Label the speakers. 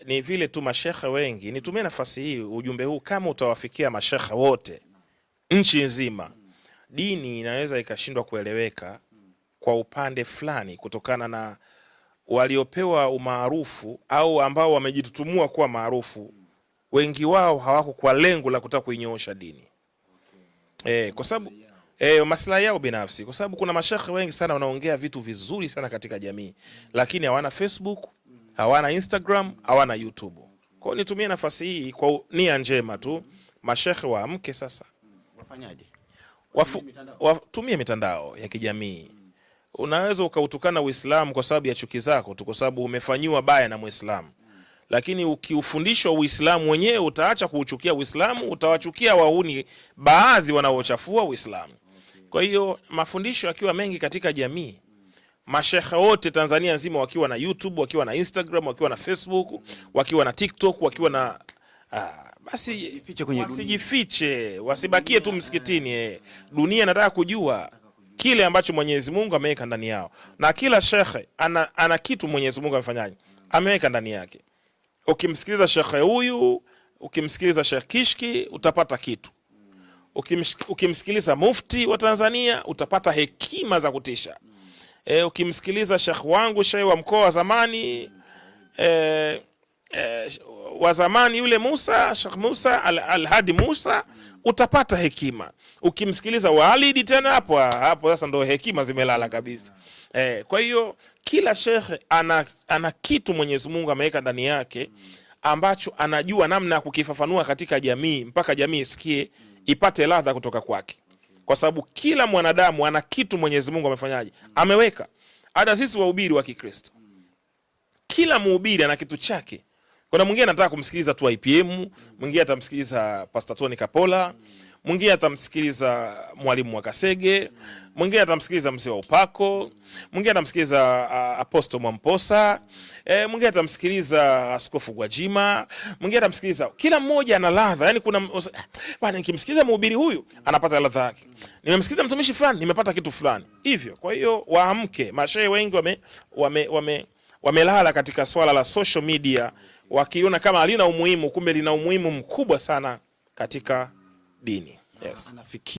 Speaker 1: ni vile tu mashekhe wengi, nitumie nafasi hii, ujumbe huu kama utawafikia mashekhe wote nchi nzima, dini inaweza ikashindwa kueleweka kwa upande fulani kutokana na waliopewa umaarufu au ambao wamejitutumua kuwa maarufu, wengi wao hawako kwa lengo la kutaka kuinyoosha dini. Kwa sababu maslahi yao binafsi, kwa sababu kuna mashekhe wengi sana wanaongea vitu vizuri sana katika jamii, lakini hawana Facebook, hawana Instagram, hawana YouTube. Kwa hiyo nitumie nafasi hii kwa nia njema tu, mashekhe waamke sasa.
Speaker 2: Wafanyaje?
Speaker 1: Watumie mitandao ya kijamii. Unaweza ukautukana Uislamu kwa sababu ya chuki zako tu, kwa sababu umefanyiwa baya na Muislamu. Lakini ukiufundishwa Uislamu wenyewe utaacha kuuchukia Uislamu, utawachukia wahuni baadhi wanaochafua Uislamu. Kwa hiyo mafundisho yakiwa mengi katika jamii, mashekhe wote Tanzania nzima wakiwa na YouTube, wakiwa na Instagram, wakiwa na Facebook, wakiwa na TikTok, wakiwa na basi wasijifiche, wasibakie tu msikitini. Dunia inataka kujua kile ambacho Mwenyezi Mungu ameweka ndani yao, na kila shekhe ana kitu Mwenyezi Mungu amefanyaje, ameweka ndani yake. Ukimsikiliza shekhe huyu, ukimsikiliza Sheikh Kishki utapata kitu. Ukimsikiliza mufti wa Tanzania utapata hekima za kutisha. Ukimsikiliza Sheikh wangu, Sheikh wa mkoa wa zamani, wa zamani yule Musa, Sheikh Musa Al-Hadi Musa, utapata hekima. Ukimsikiliza Walidi tena hapo sasa ndo hekima zimelala kabisa. Kwa hiyo kila shekhe ana kitu Mwenyezi Mungu ameweka ndani yake ambacho anajua namna ya kukifafanua katika jamii mpaka jamii isikie, ipate ladha kutoka kwake. Kwa sababu kila mwanadamu ana kitu Mwenyezi Mungu amefanyaje, ameweka. Hata sisi wahubiri wa Kikristo, kila mhubiri ana kitu chake. Kuna mwingine anataka kumsikiliza tu IPM, mwingine atamsikiliza Pastor Tony Kapola, mwingine atamsikiliza Mwalimu wa Kasege, mwingine atamsikiliza Mzee wa Upako, mwingine atamsikiliza Apostle Mwamposa, mwingine atamsikiliza Askofu Gwajima, mwingine atamsikiliza. Kila mmoja ana ladha. Yaani kuna bwana, nikimsikiliza mhubiri huyu anapata ladha yake. Nimemsikiliza mtumishi fulani nimepata kitu fulani. Hivyo. Kwa hiyo waamke. Mashehe wengi wamelala katika swala la social media, wakiona kama halina umuhimu, kumbe lina umuhimu mkubwa sana katika dini. Yes.